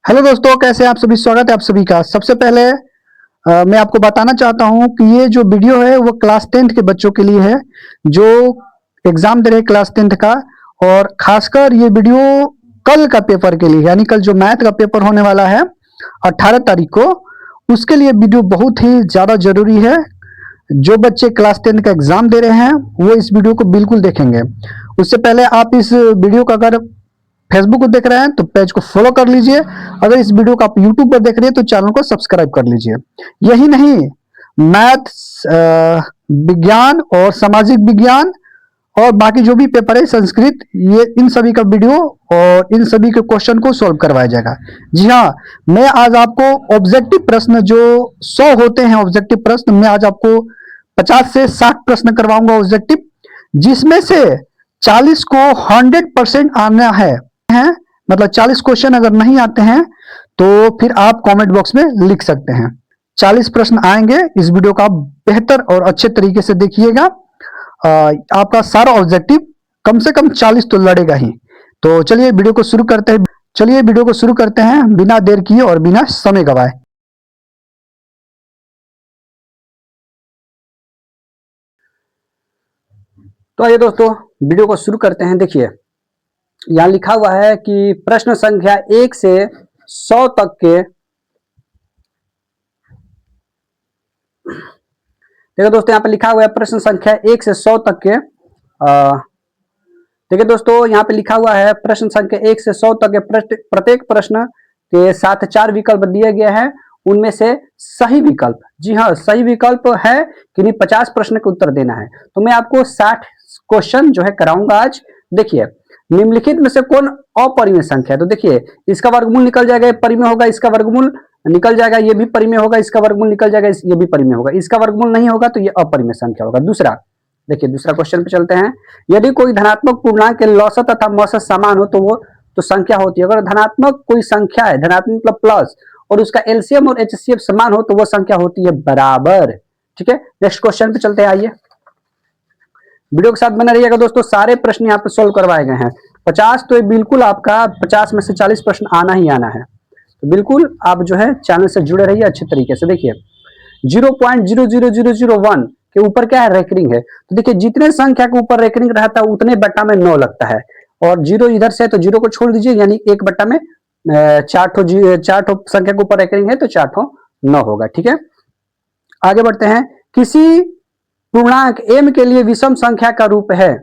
Hello दोस्तों, कैसे हैं आप सभी। स्वागत है आप सभी का। सबसे पहले मैं आपको बताना चाहता हूं कि ये जो वीडियो है वो क्लास 10th के बच्चों के लिए है जो एग्जाम दे रहे हैं क्लास 10th का। और खासकर ये वीडियो कल का पेपर के लिए, यानी कल जो मैथ का पेपर होने वाला है 18 तारीख को, उसके लिए वीडियो बहुत ही ज़्यादा जरूरी है। जो बच्चे क्लास 10th का एग्जाम दे रहे हैं वो इस वीडियो को बिल्कुल देखेंगे। उससे पहले आप इस वीडियो का अगर फेसबुक को देख रहे हैं तो पेज को फॉलो कर लीजिए। अगर इस वीडियो को आप यूट्यूब पर देख रहे हैं तो चैनल को सब्सक्राइब कर लीजिए। यही नहीं, मैथ, विज्ञान और सामाजिक विज्ञान और बाकी जो भी पेपर है, संस्कृत, ये इन सभी का वीडियो और इन सभी के क्वेश्चन को सॉल्व करवाया जाएगा। जी हाँ, मैं आज आपको ऑब्जेक्टिव प्रश्न जो 100 होते हैं ऑब्जेक्टिव प्रश्न, मैं आज आपको 50 से 60 प्रश्न करवाऊंगा ऑब्जेक्टिव, जिसमें से 40 को 100% आना है। मतलब 40 क्वेश्चन अगर नहीं आते हैं तो फिर आप कमेंट बॉक्स में लिख सकते हैं। 40 प्रश्न आएंगे। इस वीडियो का आप बेहतर और अच्छे तरीके से देखिएगा। आपका सारा ऑब्जेक्टिव कम से कम 40 तो लड़ेगा ही। तो चलिए वीडियो को शुरू करते हैं बिना देर किए और बिना समय गवाए। तो आइए दोस्तों, वीडियो को शुरू करते हैं। देखिए, यहां लिखा हुआ है कि प्रश्न संख्या 1 से 100 तक के, देखिए दोस्तों यहाँ पे लिखा हुआ है प्रश्न संख्या 1 से 100 तक के। देखिए दोस्तों, यहाँ पे लिखा हुआ है प्रश्न संख्या 1 से 100 तक के प्रत्येक प्रश्न के साथ 4 विकल्प दिए गए हैं। उनमें से सही विकल्प, जी हाँ सही विकल्प है कि नहीं, 50 प्रश्न का उत्तर देना है। तो मैं आपको 60 क्वेश्चन जो है कराऊंगा आज। देखिए, निम्नलिखित में से कौन अपरिमेय संख्या है? तो देखिए, इसका वर्गमूल निकल जाएगा, ये परिमेय होगा, इसका वर्गमूल निकल जाएगा, ये भी परिमेय होगा, इसका वर्गमूल निकल जाएगा, ये भी परिमेय होगा, इसका वर्गमूल नहीं होगा तो ये अपरिमेय संख्या होगा। दूसरा, देखिए दूसरा क्वेश्चन पे चलते हैं। यदि कोई धनात्मक पूर्णांक के लौसत तथा मौसत समान हो तो वो तो संख्या होती है। अगर धनात्मक कोई संख्या है, धनात्मक मतलब प्लस, और उसका एलसीएम और एचसीएफ समान हो तो वो संख्या होती है बराबर। ठीक है, नेक्स्ट क्वेश्चन पे चलते हैं। आइए वीडियो के साथ बने रहिएगा दोस्तों, सारे प्रश्न यहाँ पे सोल्व करवाए गए हैं। 50 तो बिल्कुल आपका 50 में से 40 प्रश्न आना ही आना है। तो बिल्कुल आप जो है चैनल से जुड़े रहिए अच्छे तरीके से। देखिए 0.00001 के ऊपर क्या है, रेकरिंग है। तो देखिए, जितने संख्या के ऊपर रेकरिंग रहता है उतने बट्टा में 9 लगता है, और 0 इधर से तो 0 को छोड़ दीजिए, यानी 1 बट्टा में 4 ठो संख्या के ऊपर रेकरिंग है तो 4 ठो 9 होगा। ठीक है, आगे बढ़ते हैं। किसी पूर्णांक m के लिए विषम संख्या का रूप है।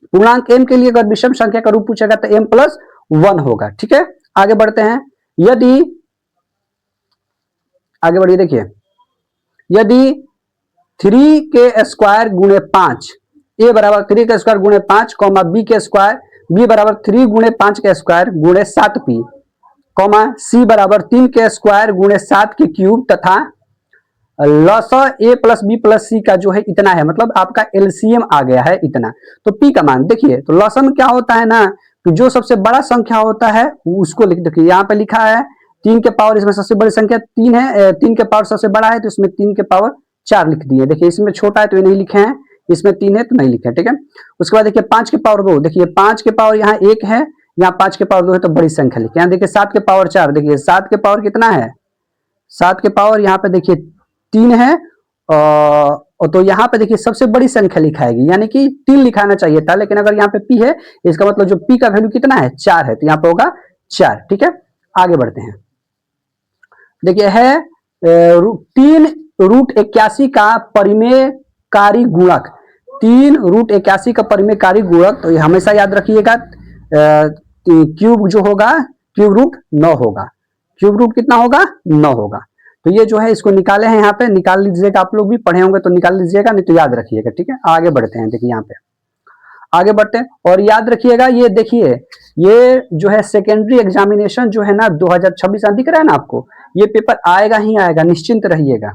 पूर्णांक m के लिए अगर विषम संख्या का रूप पूछेगा तो m+1 होगा। ठीक है, आगे बढ़ते हैं। यदि आगे बढ़िए, देखिए यदि 3 के स्क्वायर गुणे 5, a बराबर 3 के स्क्वायर गुणे 5, b के स्क्वायर, b बराबर 3 गुणे 5 के स्क्वायर गुणे 7p, c बराबर 3 के स्क्वायर गुणे 7 के क्यूब, तथा लसा a प्लस बी प्लस सी का जो है इतना है, मतलब आपका एलसीएम आ गया है इतना। तो p का मान देखिए, तो लसन क्या होता है ना, कि जो सबसे बड़ा संख्या होता है उसको लिख। देखिए यहाँ पे लिखा है 3 के पावर, इसमें सबसे बड़ी संख्या 3 है, 3 के पावर सबसे बड़ा है तो इसमें 3 के पावर 4 लिख दिए। देखिए इसमें छोटा है तो ये नहीं लिखे हैं, इसमें 3 है तो नहीं लिखे। ठीक है, उसके बाद देखिए 5 के पावर 2, देखिए 5 के पावर यहाँ 1 है, यहाँ 5 के पावर 2 है तो बड़ी संख्या लिखे। यहाँ देखिए 7 के पावर 4, देखिए 7 के पावर कितना है, 7 के पावर यहाँ पे देखिए 3 है, और तो यहाँ पे देखिए सबसे बड़ी संख्या लिखाएगी, यानी कि 3 लिखाना चाहिए था, लेकिन अगर यहाँ पे p है, इसका मतलब जो p का वैल्यू कितना है, 4 है, तो यहाँ पे होगा 4। ठीक है, आगे बढ़ते हैं। देखिए है 3√81 का परिमेयकारी गुणक, 3√81 का परिमेयकारी गुणक, तो ये हमेशा याद रखिएगा, क्यूब जो होगा क्यूब रूट 9 होगा। क्यूब रूट कितना होगा, 9 होगा। तो ये जो है इसको निकाले हैं, यहाँ पे निकाल लीजिएगा, आप लोग भी पढ़े होंगे तो निकाल लीजिएगा, नहीं तो याद रखिएगा। ठीक है, आगे बढ़ते हैं। देखिए यहाँ पे आगे बढ़ते हैं और याद रखिएगा, ये देखिए ये जो है सेकेंडरी एग्जामिनेशन जो है ना 2026 दिख रहा है ना आपको, ये पेपर आएगा ही आएगा, निश्चिंत रहिएगा।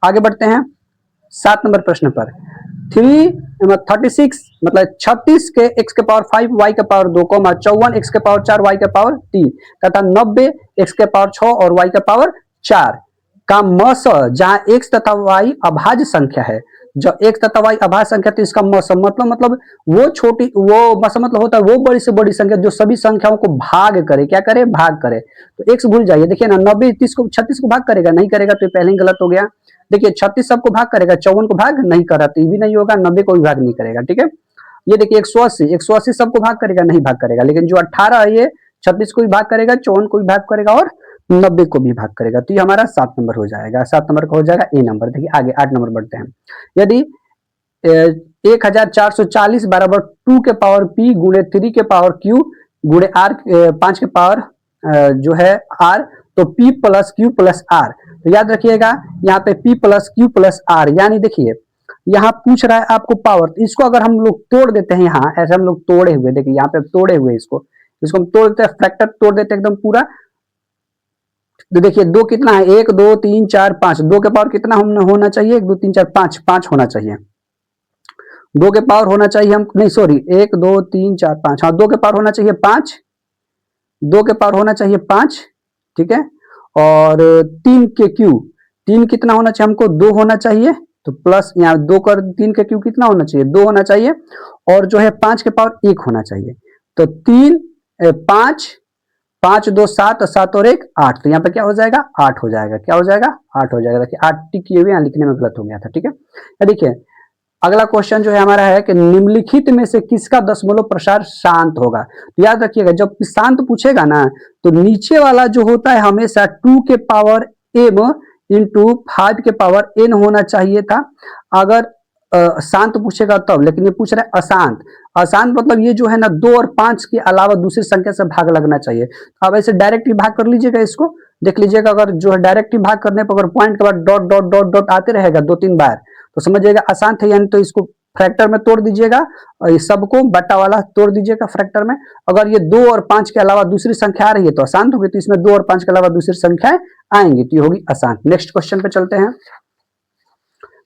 आगे बढ़ते हैं 7 नंबर प्रश्न पर। 36 मतलब 36 के x के पावर 5 y के पावर 2, 54 x के पावर 4 y के पावर 3 तथा 90 x के पावर 6 और y के पावर 4 का मस, जहां x तथा y अभाज्य संख्या है, जब x तथा y अभाज्य संख्या तो इसका मसम मतलब वो छोटी वो मसम मतलब होता है वो बड़ी से बड़ी संख्या जो सभी संख्याओं को भाग करे, क्या करे, भाग करे। तो x भूल जाइए, देखिए ना 90 30 को 36 को भाग करेगा, नहीं करेगा, तो ये पहले ही गलत हो गया। देखिए 36 सबको भाग करेगा, 54 को भाग नहीं कर रहा, तो ये भी नहीं होगा, 90 को भी भाग नहीं करेगा, ठीक है। ये देखिए 180 सबको भाग करेगा, नहीं भाग करेगा, लेकिन जो 18 है ये 36 को भी भाग करेगा, 54 को भी भाग करेगा और 90 को भी भाग करेगा। तो ये हमारा 7 नंबर हो जाएगा, 7 नंबर का हो जाएगा ए नंबर। देखिए आगे 8 नंबर बढ़ते हैं। यदि 1440 बराबर 2 के पावर p गुणे 3 के पावर q गुणे r 5 के पावर जो है r, तो p plus q plus r। तो याद रखिएगा यहाँ पे p plus q plus r, यानी देखिए यहाँ पूछ रहा है आपको पावर, तो इसको अगर हम लोग तोड़ देते हैं, यहाँ ऐसे हम लोग तोड़े हुए, देखिए यहाँ पे तोड़े हुए इसको हम तोड़ देते हैं, फ्रैक्टर तोड़ देते हैं एकदम पूरा। तो देखिए 2 कितना है, 1 2 3 4 5, 2 के पावर कितना होना चाहिए, 1 2 3 4 5, 5 होना चाहिए। 2 के पावर होना चाहिए हम, नहीं सॉरी 1 2 3 4 5, हाँ 2 के पावर होना चाहिए 5, 2 के पावर होना चाहिए 5, ठीक है। और 3 के क्यू, 3 कितना होना चाहिए हमको, 2 होना चाहिए, तो प्लस यहाँ 2 कर 3 के क्यू कितना होना चाहिए, 2 होना चाहिए, और जो है 5 के पावर 1 होना चाहिए। तो 3 5 5 2 7, 7 और 1 8, तो यहाँ पे क्या हो जाएगा, 8 हो जाएगा, क्या हो जाएगा, 8 हो जाएगा। देखिए 8 टिक किए हुए यहाँ लिखने में गलत हो गया था, ठीक है। देखिए अगला क्वेश्चन जो है हमारा है कि निम्नलिखित में से किसका दशमलव प्रसार शांत होगा। तो याद रखिएगा जब शांत पूछेगा ना, तो नीचे वाला जो होता है हमेशा 2 के पावर m इंटू 5 के पावर n होना चाहिए था अगर शांत पूछेगा तब, लेकिन ये पूछ रहा है अशांत। अशांत मतलब ये जो है ना 2 और 5 के अलावा दूसरी संख्या से भाग लगना चाहिए। अब ऐसे डायरेक्ट ही भाग कर लीजिएगा, इसको देख लीजिएगा, अगर जो है डायरेक्ट ही भाग करने पर अगर पॉइंट के बाद डॉट डॉट डॉट डॉट आते रहेगा 2-3 बार, तो समझिएगा अशांत है, यानी तो इसको फ्रैक्टर में तोड़ दीजिएगा और ये सबको बट्टा वाला तोड़ दीजिएगा फ्रैक्टर में। अगर ये 2 और 5 के अलावा दूसरी संख्या आ रही है तो अशांत होगी, तो इसमें 2 और 5 के अलावा दूसरी संख्याएं आएंगी, तो ये होगी अशांत। नेक्स्ट क्वेश्चन पे चलते हैं,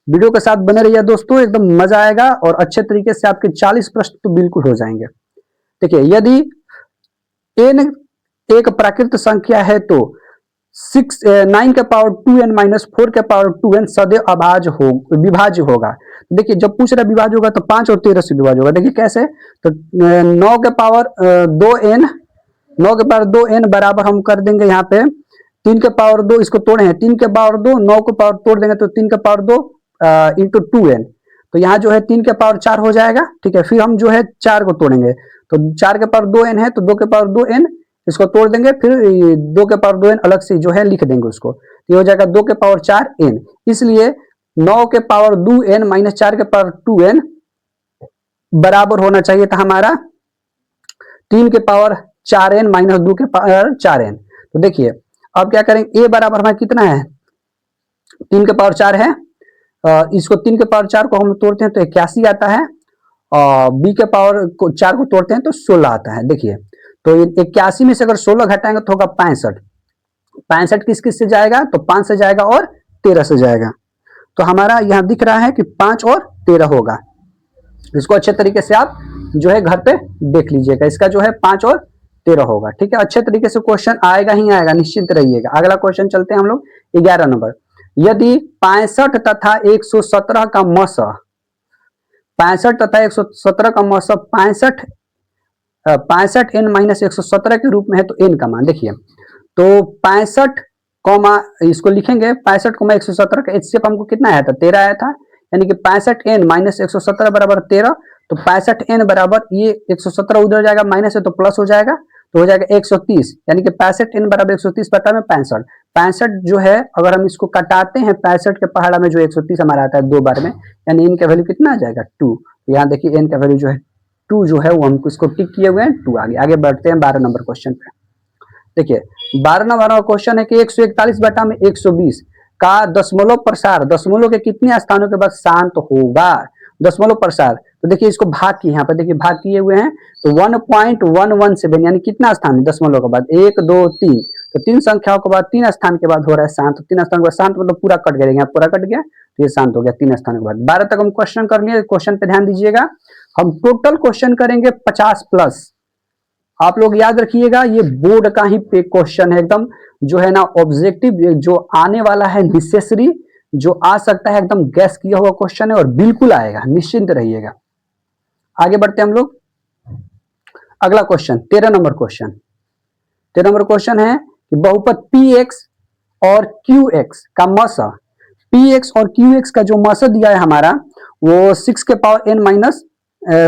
वीडियो के साथ बने रहिए दोस्तों, एकदम मजा आएगा और अच्छे तरीके से आपके 40 प्रश्न तो बिल्कुल हो जाएंगे। देखिए यदि n एक प्राकृत संख्या है तो 9 के पावर 2n माइनस 4 के पावर 2n सदैव विभाज्य होगा। देखिए जब पूछ रहा विभाज्य होगा तो 5 और 13 से विभाज्य होगा। देखिए कैसे, तो 9 के पावर 2n, 9 के पावर 2n बराबर हम कर देंगे यहाँ पे 3 के पावर 2, इसको तोड़े हैं 3 के पावर 2, 9 के पावर तोड़ देंगे तो 3 के पावर 2 इंटू 2n, तो यहाँ जो है 3 के पावर 4 हो जाएगा, ठीक है। फिर हम जो है 4 को तोड़ेंगे, तो 4 के पावर 2n है तो 2 के पावर 2n, इसको तोड़ देंगे, फिर 2 के पावर 2n अलग से जो है लिख देंगे उसको, तो ये हो जाएगा 2 के पावर 4n। इसलिए 9 के पावर 2n माइनस 4 के पावर 2n बराबर होना चाहिए था हमारा 3 के पावर 4n माइनस 2 के पावर 4n। तो देखिए अब क्या करेंगे, a बराबर हमारा कितना है, 3 के पावर 4 है, इसको 3 के पावर 4 को हम तोड़ते हैं तो 81 आता है, और b के पावर 4 को तोड़ते हैं तो 16 आता है। देखिए तो 81 में से अगर 16 घटाएंगे तो होगा 65, 65 किस किस से जाएगा, तो 5 से जाएगा और 13 से जाएगा, तो हमारा यहाँ दिख रहा है कि 5 और 13 होगा। इसको अच्छे तरीके से आप जो है घर पे देख लीजिएगा, इसका जो है 5 और 13 होगा, ठीक है। अच्छे तरीके से क्वेश्चन आएगा ही आएगा, निश्चिंत रहिएगा। अगला क्वेश्चन चलते हैं हम लोग 11 नंबर। यदि 65 तथा 117 का मस, 65 तथा 117 का मस 65 n माइनस 117 के रूप में है तो n का मान देखिए, तो 65 कॉमा इसको लिखेंगे 65 कॉमा 117 का एचसीएफ हमको कितना आया था, 13 आया था, यानी कि 65 n माइनस 117 बराबर 13, तो 65 n बराबर ये 117 उधर जाएगा माइनस है तो प्लस हो जाएगा, तो हो जाएगा 130, यानी कि 65 n बराबर 130 बटा में 65। 65 जो है अगर हम इसको कटाते हैं 65 के पहाड़ा में जो 130 हमारा आता है 2 बार में, यानी n का वैल्यू कितना आ जाएगा 2। यहाँ देखिए n का वैल्यू जो है 2 जो है वो हम इसको टिक किए हुए हैं 2। आगे बढ़ते हैं 12 नंबर क्वेश्चन पे। देखिए 12 नंबर क्वेश्चन है कि 141 बटा में 120 का दशमलव प्रसार दशमलव के कितने स्थानों के बाद शांत होगा, दशमलव प्रसार। तो देखिए इसको भाग किए, यहाँ पे देखिए भाग किए हुए हैं, तो 1.117 यानी कितना स्थान है दशमलव के बाद 1 2 3, तो 3 संख्याओं के बाद 3 स्थान के बाद हो रहा है शांत, 3 स्थान के बाद शांत मतलब पूरा कट गया, पूरा कट गया तो ये शांत हो गया 3 स्थान के बाद। 12 तक हम क्वेश्चन कर लिए, क्वेश्चन पे ध्यान दीजिएगा, हम टोटल क्वेश्चन करेंगे 50 प्लस। आप लोग याद रखिएगा ये बोर्ड का ही क्वेश्चन है एकदम, जो है ना ऑब्जेक्टिव जो आने वाला है नेसेसरी जो आ सकता है एकदम गैस किया हुआ क्वेश्चन है और बिल्कुल आएगा, निश्चिंत रहिएगा। आगे बढ़ते हैं हम लोग। अगला question 13 number question. 13 number question है कि बहुपद px और qx का मसा, px और qx का जो मसा दिया है हमारा वो 6 के power n minus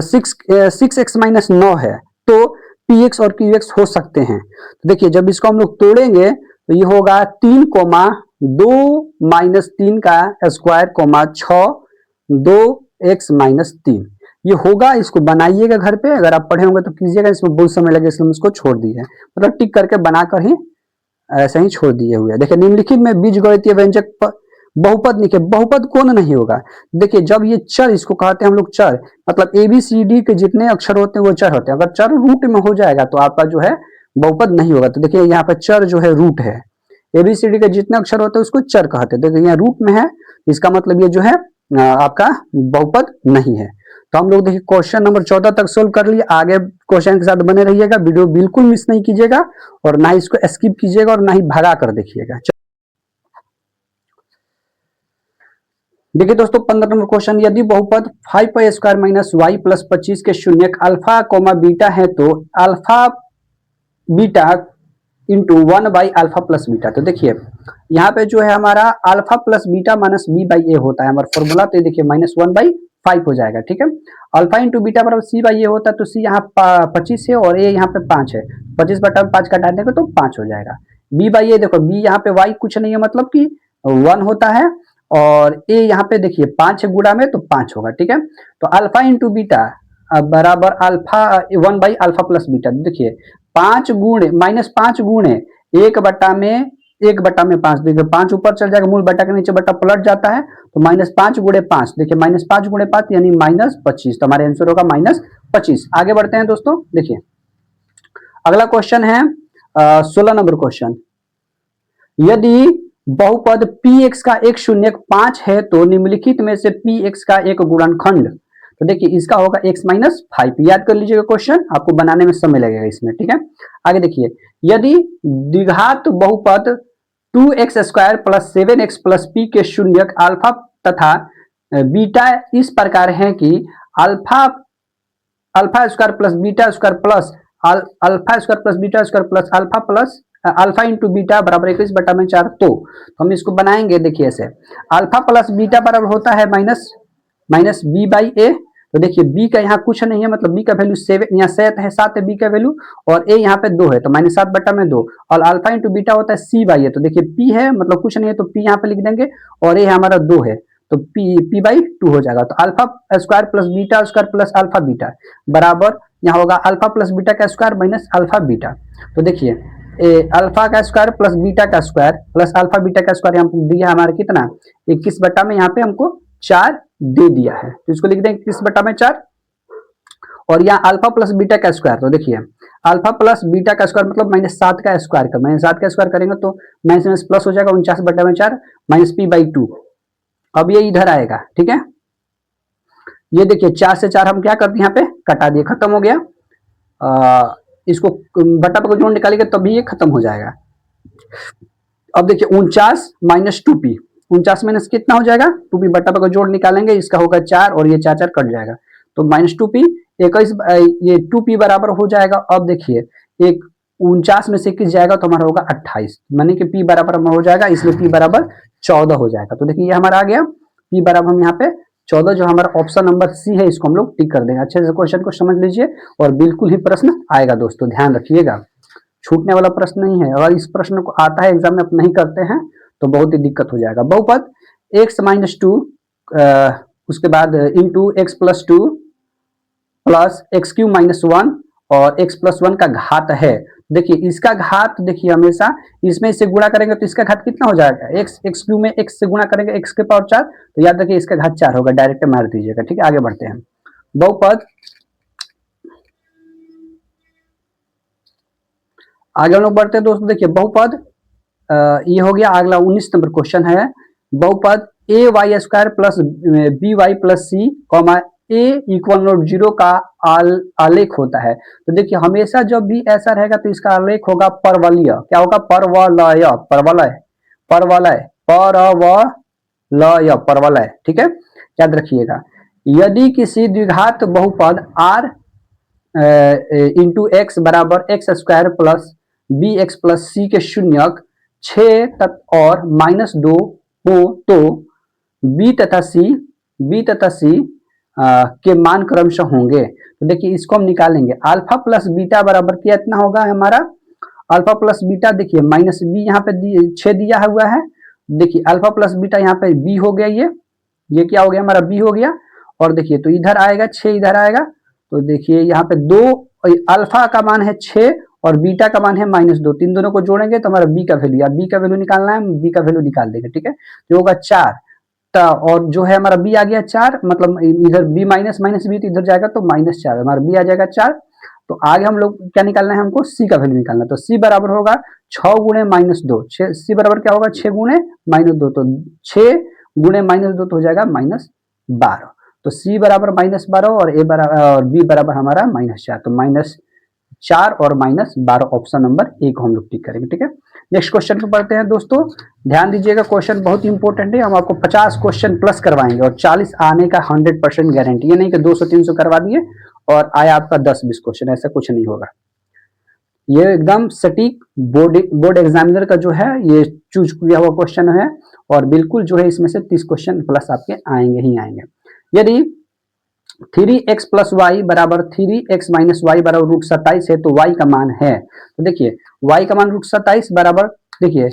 6x minus 9 है। तो px और qx हो सकते हैं। तो देखिए जब इसको हम लोग तोड़ेंगे तो ये होगा 3 कोमा 2 माइनस 3 का स्क्वायर कोमा 6 2x माइनस 3 ये होगा। इसको बनाइएगा घर पे, अगर आप पढ़े होंगे तो कीजिएगा, इसमें बहुत समय लगे इसलिए इसको छोड़ दिए, मतलब टिक करके बनाकर ही ऐसे ही छोड़ दिए हुए। देखिए निम्नलिखित में बीजगणितीय व्यंजक बहुपद लिखे, बहुपद कौन नहीं होगा। देखिए जब ये चर, इसको कहते हैं हम लोग चर, मतलब ABCD के जितने अक्षर होते हैं वो चर होते हैं। अगर चर रूट में हो जाएगा तो आपका जो है बहुपद नहीं होगा। तो देखिए यहाँ पे चर जो है रूट है, ABCD के जितने अक्षर होते हैं उसको चर कहते हैं। देखिए यहाँ रूट में है, इसका मतलब ये जो है आपका बहुपद नहीं है। तो हम लोग देखिए क्वेश्चन नंबर 14 तक सोल्व कर लिए। आगे क्वेश्चन के साथ बने रहिएगा, वीडियो बिल्कुल मिस नहीं कीजिएगा और ना इसको स्किप कीजिएगा और ना ही भगा कर देखिएगा। देखिए दोस्तों 15 नंबर क्वेश्चन, यदि बहुपद 5 स्क्वायर माइनस वाई प्लस 25 के शून्यक अल्फा कोमा बीटा है तो alpha beta into 1 by alpha plus beta. तो देखिए यहाँ पे जो है हमारा alpha plus beta minus b by a होता है हमारा फॉर्मूला। तो देखिए -1/5 हो जाएगा, ठीक है। अल्फा इंटू बीटा बराबर सी बाई ए होता है, तो सी यहाँ 25 है और ए यहाँ पे 5 है, 25/5 काटा देंगे तो 5 हो जाएगा। बी बाई ए देखो, बी यहाँ पे वाई कुछ नहीं है, मतलब कि 1 होता है, और ए यहाँ पे देखिए 5 गुणा में तो 5 होगा, ठीक है। तो अल्फा इंटू बीटा बराबर alpha 1 by alpha plus beta. देखिए 5 गुणे -5 गुणे 1/5, देखिए 5 ऊपर चल जाएगा, मूल बटा के नीचे बटा पलट जाता है, तो -5 गुणे 5, देखिए -5 गुणे 5 यानी -25। तो हमारे आंसर होगा -25। आगे बढ़ते हैं दोस्तों। देखिए अगला क्वेश्चन है 16 नंबर क्वेश्चन, यदि बहुपद px का एक शून्यक 5 है तो निम्नलिखित में से px का एक गुणनखंड। तो देखिए इसका होगा x माइनस 5। याद कर लीजिएगा क्वेश्चन, आपको बनाने में समय लगेगा इसमें, ठीक है। आगे देखिए, यदि द्विघात बहुपद 2x square plus 7x plus p के शून्यक अल्फा तथा बीटा इस प्रकार है कि alpha square plus beta square plus alpha square plus beta square plus alpha plus alpha into beta बराबर 21/4। तो हम इसको बनाएंगे, देखिए ऐसे, अल्फा प्लस बीटा बराबर होता है माइनस बी बाई ए। तो देखिए बी का यहाँ कुछ नहीं है, मतलब बी का वैल्यू 7, यहाँ 7 है, 7 है बी का वैल्यू, और ए यहाँ पे 2 है, तो -7/2। और अल्फा इंटू बीटा होता है सी बाई ए। तो देखिए पी है, मतलब कुछ नहीं है, तो पी यहाँ पे लिख देंगे, और ए हमारा 2 है, तो p/2 हो जाएगा। तो alpha square plus beta square plus alpha beta बराबर यहाँ होगा अल्फा प्लस बीटा का स्क्वायर माइनस अल्फा बीटा। तो देखिए अल्फा का स्क्वायर प्लस बीटा का स्क्वायर प्लस अल्फा बीटा का स्क्वायर यहाँ दिया हमारा कितना 21 बटा में, यहाँ पे हमको 4 दे दिया है, तो इसको लिख देंगे 21 बटा में 4। और यहाँ अल्फा प्लस बीटा का स्क्वायर, तो देखिए अल्फा प्लस बीटा का स्क्वायर मतलब -7 का स्क्वायर का, -7 का स्क्वायर करेंगे तो माइनस प्लस हो जाएगा 49 बटा में 4 माइनस p/2। अब ये इधर आएगा, ठीक है। ये देखिए 4 से 4 हम क्या कर दिए, यहाँ पे कटा दिए, खत्म हो गया। इसको बटा पर जोड़ निकालेंगे तभी ये खत्म हो जाएगा। अब देखिए 49 माइनस 2p, 49 माइनस कितना हो जाएगा 2p, बटा पर जोड़ निकालेंगे, इसका होगा 4 और ये 4 कट जाएगा, तो -2p 21, ये 2p बराबर हो जाएगा। अब देखिए एक 49 में से 21 जाएगा तो हमारा होगा 28, माने कि p बराबर हो जाएगा, इसलिए p बराबर 14 हो जाएगा। तो देखिए ये हमारा आ गया p बराबर, हम यहाँ पे 14 जो हमारा ऑप्शन नंबर सी है इसको हम लोग टिक कर देंगे। अच्छे से क्वेश्चन को समझ लीजिए और बिल्कुल ही प्रश्न आएगा दोस्तों, ध्यान रखिएगा, छूटने वाला प्रश्न नहीं है। अगर इस प्रश्न को आता है एग्जाम में आप नहीं करते हैं तो बहुत ही दिक्कत हो जाएगा। बहुपद x-2 उसके बाद इंटू x+2 प्लस x³ -1 और x+1 का घात है। देखिए इसका घात, देखिए हमेशा इसमें इससे गुणा करेंगे तो इसका घात कितना हो जाएगा, x³ में x से गुणा करेंगे x के पावर 4, तो याद रखिए इसका घात 4 होगा, डायरेक्ट मार दीजिएगा, ठीक है। आगे बढ़ते हैं। बहुपद आगे हम लोग बढ़ते हैं दोस्तों। देखिए बहुपद ये हो गया। अगला 19 नंबर क्वेश्चन है, बहुपद ay² plus by plus c comma a = 0 का आलेख होता है। तो देखिए हमेशा जब भी ऐसा रहेगा तो इसका आलेख होगा परवलय। क्या होगा, परवलय, परवलय, परवलय, परव ल य परवल है, ठीक है, याद रखिएगा। यदि किसी द्विघात बहुपद r इंटू एक्स बराबर x square plus b x plus c के शून्यक 6 तक और -2 हो तो बी तथा सी के मान क्रमशः होंगे। तो देखिए इसको हम निकालेंगे, अल्फा प्लस बीटा बराबर क्या इतना होगा हमारा, अल्फा प्लस बीटा देखिए माइनस बी यहाँ पे 6 दिया हुआ है, देखिए अल्फा प्लस बीटा यहाँ पे बी हो गया, ये क्या हो गया हमारा बी हो गया। और देखिए तो इधर आएगा 6 इधर आएगा, तो देखिए यहाँ पे 2 अल्फा का मान है 6 और बीटा का मान है -2, तीन दोनों को जोड़ेंगे तो हमारा बी का वैल्यू, या बी का वैल्यू निकालना है, बी का वैल्यू निकाल देंगे, ठीक है, तो होगा 4 और जो है हमारा बी आ गया 4, मतलब इधर बी माइनस बी तो इधर जाएगा तो -4, हमारा बी आ जाएगा 4। तो आगे हम लोग क्या निकालना है, हमको सी का वैल्यू निकालना है, तो सी बराबर होगा 6 गुणे -2, सी बराबर क्या होगा 6 गुणे -2, तो 6 गुणे -2 तो हो जाएगा -12, तो सी बराबर -12 और ए बराबर और बी बराबर हमारा -4, तो -4 और -12 ऑप्शन नंबर ए को हम लोग टिक करेंगे, ठीक है। नेक्स्ट क्वेश्चन पे पढ़ते हैं दोस्तों, ध्यान दीजिएगा, क्वेश्चन बहुत इंपॉर्टेंट है, हम आपको 50 क्वेश्चन प्लस करवाएंगे और 40 आने का 100% गारंटी, ये नहीं कि 200-300 करवा दिए और आया आपका 10-20 क्वेश्चन, ऐसा कुछ नहीं होगा। ये एकदम सटीक बोर्ड एग्जामिनर का जो है ये चूज किया हुआ क्वेश्चन है और बिल्कुल जो है इसमें से 30 क्वेश्चन प्लस आपके आएंगे ही आएंगे। यदि 3x प्लस वाई बराबर 3x माइनस वाई बराबर √27 है तो y का मान है, तो देखिए y का मान √27 बराबर, देखिए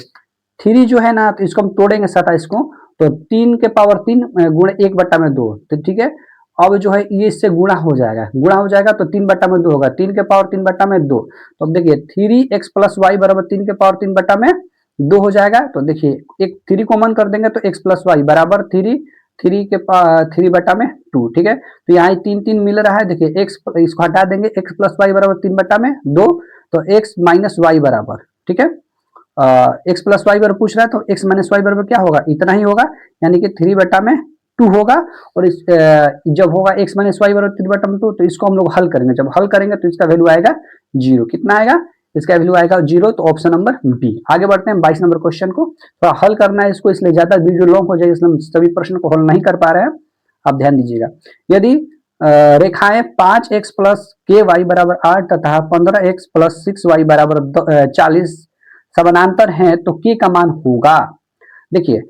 3 जो है ना तो इसको हम तोड़ेंगे 27 को, तो 3 के पावर 3 गुणे 1/2, तो ठीक है, अब जो है ये इससे गुणा हो जाएगा तो 3/2 होगा, 3 के पावर 3/2, तो अब देखिए 3x प्लस वाई बराबर 3 के पावर 3/2 हो जाएगा, तो देखिए एक 3 कॉमन कर देंगे तो x प्लस वाई बराबर 3/2, ठीक है, तो यहाँ 3 मिल रहा है, देखिए x इसको हटा देंगे, x प्लस वाई बराबर 3/2, तो x माइनस वाई बराबर, ठीक है, x प्लस वाई बराबर पूछ रहा है तो x माइनस वाई बराबर क्या होगा, इतना ही होगा, यानी कि 3/2 होगा। और इस जब होगा x माइनस वाई बराबर 3/2 तो इसको हम लोग हल करेंगे, जब हल करेंगे तो इसका वैल्यू आएगा 0, कितना आएगा, इसका वैल्यू आएगा 0, तो ऑप्शन नंबर बी। आगे बढ़ते हैं 22 नंबर क्वेश्चन को, थोड़ा हल करना है इसको, इसलिए ज्यादा वीडियो लॉन्ग हो जाएगी, इसलिए हम सभी प्रश्न को हल नहीं कर पा रहे हैं, आप ध्यान दीजिएगा। यदि रेखाएं 5x प्लस के वाई बराबर 8 तथा 15x प्लस 6y बराबर 40 समानांतर हैं तो k का मान होगा। देखिए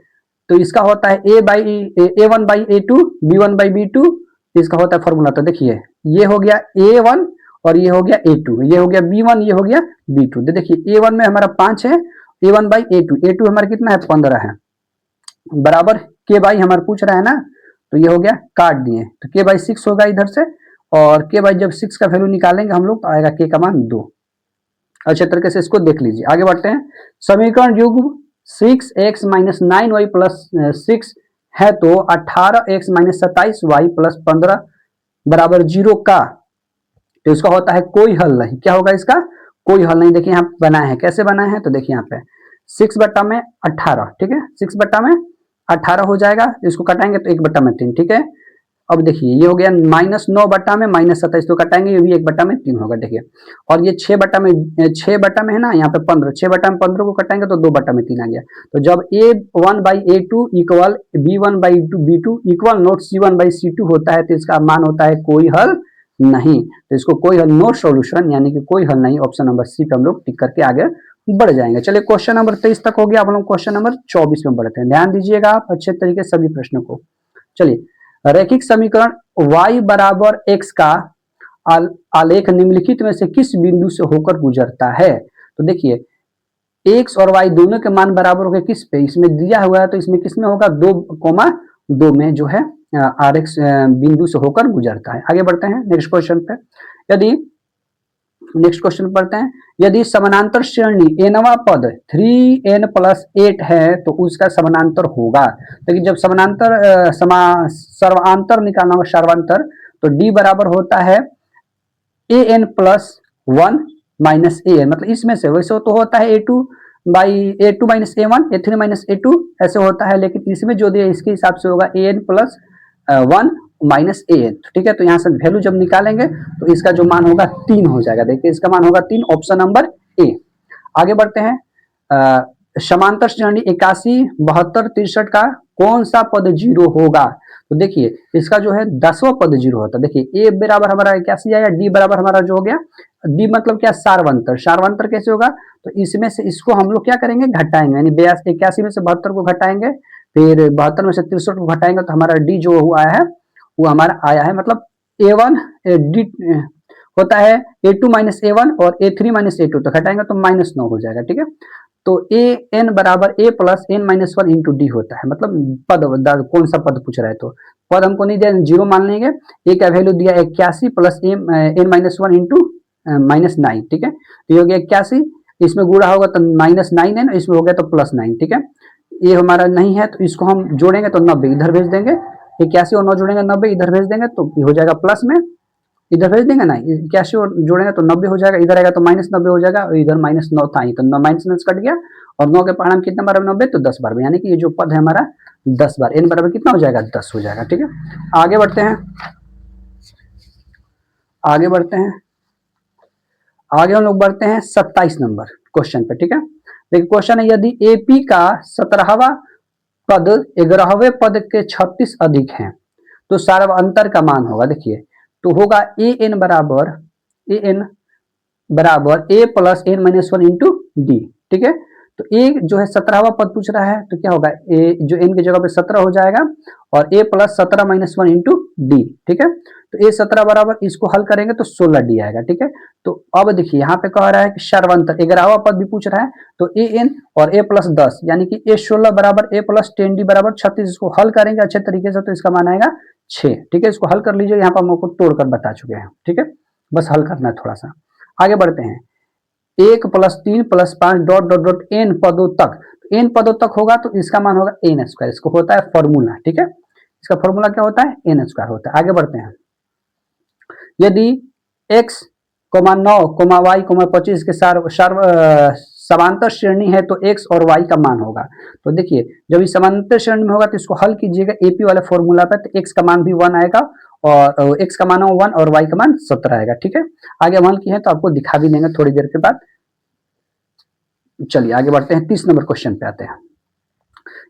तो इसका होता है a1/a2 b1/b2, इसका होता है फॉर्मूला, तो देखिए ये हो गया a1 और ये हो गया a2, ये हो गया b1, ये हो गया b2, तो देखिए a1 में हमारा 5 है, a1/a2 हमारा कितना है 15 है, बराबर के बाई हमारा पूछ रहा है ना, तो ये हो गया काट दिए, तो के बाई 6 होगा इधर से, और के बाई जब 6 का वैल्यू निकालेंगे हम लोग तो आएगा के का मान 2। अच्छे तरीके से इसको देख लीजिए। आगे बढ़ते हैं, समीकरण युग्म 6x माइनस 9y प्लस 6 है तो 18x माइनस 27y प्लस 15 बराबर 0 का, तो इसका होता है कोई हल नहीं, क्या होगा इसका कोई हल नहीं। देखिए यहाँ बनाए हैं, कैसे बनाए हैं, तो देखिए यहाँ पे 6/18, ठीक है, 6/18 हो जाएगा, इसको कटाएंगे तो 1/3, ठीक है। अब देखिए ये हो गया -9 में -27, तो कटाएंगे ये भी 1/3 होगा, देखिए, और ये 6 में है ना, यहाँ पे 15, 6/15 को कटाएंगे तो 2/3 आ गया। तो जब a1/a2 equal b1/b2 equal note c1/c2 होता है तो इसका मान होता है कोई हल नहीं, तो इसको कोई हल, नो सॉल्यूशन, यानी कि कोई हल नहीं, ऑप्शन नंबर सी पे हम लोग टिक करके आगे बढ़ जाएंगे। चलिए क्वेश्चन नंबर 23 तक हो गया, अब हम लोग क्वेश्चन नंबर 24 में बढ़ते हैं। ध्यान दीजिएगा आप अच्छे तरीके सभी प्रश्नों को। चलिए, रैखिक समीकरण y बराबर x का आलेख निम्नलिखित में से किस बिंदु से होकर गुजरता है, तो देखिए x और y दोनों के मान बराबर हो गए किस पे, इसमें दिया हुआ है तो इसमें किस में होगा 2,2 में जो है rx बिंदु से होकर गुजरता है। आगे बढ़ते हैं नेक्स्ट क्वेश्चन पे, नेक्स्ट क्वेश्चन पढ़ते हैं, यदि समानांतर श्रेणी nवा पद 3n प्लस 8 है तो उसका समानांतर होगा। लेकिन जब समानांतर सर्वांतर निकालना होगा, सर्वांतर, तो d बराबर होता है an प्लस 1 माइनस an, मतलब इसमें से, वैसे तो होता है a2 minus a1, a3 minus a2 ऐसे होता है, लेकिन इसमें जो दिया इसके हिसाब से होगा an प्लस 1 माइनस an, ठीक है। तो यहाँ से वैल्यू जब निकालेंगे तो इसका जो मान होगा 3 हो जाएगा, देखिए इसका मान होगा 3, ऑप्शन नंबर ए। आगे बढ़ते हैं, समांतर श्रेणी 81, 72, 63 का कौन सा पद 0 होगा। तो देखिए इसका जो है 10वां पद 0 होता है। देखिए ए बराबर हमारा क्या सी आया, डी बराबर हमारा जो हो गया, डी मतलब क्या, सार्वंतर। सार्वंतर कैसे होगा, तो इसमें से इसको हम लोग क्या करेंगे, घटाएंगे, यानी 81 में से 72 को घटाएंगे, फिर 72 में से 63 को घटाएंगे, तो हमारा डी जो हुआ है वो हमारा आया है, मतलब A1 डी होता है A2 माइनस A1 और A3 माइनस A2, तो घटाएंगे तो -9 हो जाएगा। ठीक है, तो ए एन बराबर a plus n minus one into d होता है, मतलब पद कौन सा पद पूछ रहा है, तो पद हमको नहीं दिया, 0 मान लेंगे। ए का वैल्यू दिया 81 plus n minus one into -9। ठीक है, तो ये हो गया 81, इसमें गुणा होगा तो -9 है ना, इसमें हो गया तो +9। ठीक है, ये हमारा नहीं है तो इसको हम जोड़ेंगे तो 90 इधर भेज देंगे, 81 और 9 जोड़ेंगे 90 इधर भेज देंगे तो हो जाएगा प्लस में, इधर भेज देंगे ना, 81 और जोड़ेंगे तो 90 हो जाएगा, इधर आएगा तो -90 हो जाएगा, और इधर -9 था ही तो -9 कट गया, और 9 के पहाड़ में कितना बार 90, तो 10 बार में, यानी कि ये जो पद है हमारा 10 बार, n बराबर कितना हो जाएगा, 10 हो जाएगा। ठीक है, आगे बढ़ते हैं, आगे बढ़ते हैं, आगे हम लोग बढ़ते हैं 27 नंबर क्वेश्चन पे। ठीक है, देखिए क्वेश्चन है, यदि एपी का 17वां पद 11वें पद के 36 अधिक है तो सार्वअंतर का मान होगा। देखिए तो होगा ए एन बराबर a plus n minus one into d. ठीक है, तो ए जो है 17वां पद पूछ रहा है, तो क्या होगा, ए जो एन की जगह पे 17 हो जाएगा, और a plus 17 minus one into d. ठीक है, तो ए 17 बराबर इसको हल करेंगे तो 16 डी आएगा। ठीक है, तो अब देखिए यहाँ पे कह रहा है कि सार्वअंतर 11वां पद भी पूछ रहा है, तो ए एन और ए प्लस 10 यानी कि ए 16 बराबर ए प्लस 10 डी बराबर 36, इसको हल करेंगे अच्छे तरीके से तो इसका मान आएगा 6। ठीक है, इसको हल कर लीजिए, यहाँ पर हम आपको तोड़कर बता चुके हैं। ठीक है, बस हल करना है थोड़ा सा। आगे बढ़ते हैं, 1 plus 3 plus 5 dot dot dot N पदों तक, एन पदों तक होगा तो इसका मान होगा एन स्क्वायर, इसको होता है फॉर्मूला। ठीक है, इसका फॉर्मूला क्या होता है, एन स्क्वायर होता है। आगे बढ़ते हैं, यदि x, 9, y, 25 के समांतर श्रेणी है तो x और y का मान होगा। तो देखिए जब इस समांतर श्रेणी में होगा तो इसको हल कीजिएगा एपी वाले फॉर्मूला पे, तो x का मान भी 1 आएगा, और x का मान 1 और y का मान 17 आएगा। ठीक है, आगे हम हल किए हैं तो आपको दिखा भी देंगे थोड़ी देर के बाद। चलिए आगे बढ़ते हैं, 30 नंबर क्वेश्चन पे आते हैं।